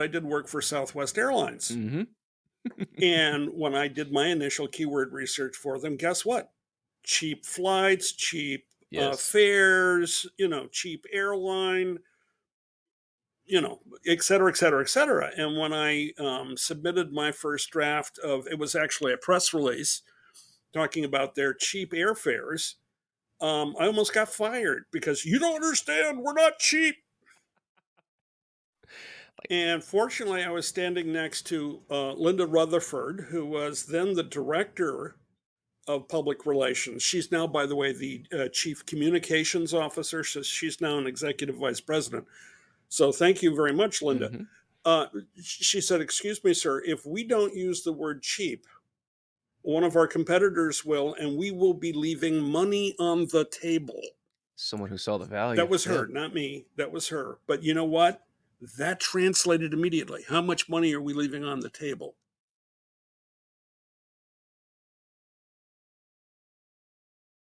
I did work for Southwest Airlines. Mhm. And when I did my initial keyword research for them, guess what? Cheap flights, cheap Yes. fares, cheap airline, et cetera, et cetera, et cetera. And when I submitted my first draft of it was actually a press release talking about their cheap airfares, I almost got fired because you don't understand, we're not cheap. Like, And fortunately, I was standing next to Linda Rutherford, who was then the director of public relations. She's now, by the way, the chief communications officer. So she's now an executive vice president. So thank you very much, Linda. mhm. Uh, she said, "Excuse me, sir, if we don't use the word cheap, one of our competitors will, and we will be leaving money on the table." Someone who saw the That value. was Yeah. her, not me. That was her. But you know what? That translated immediately. How much money are we leaving on the table?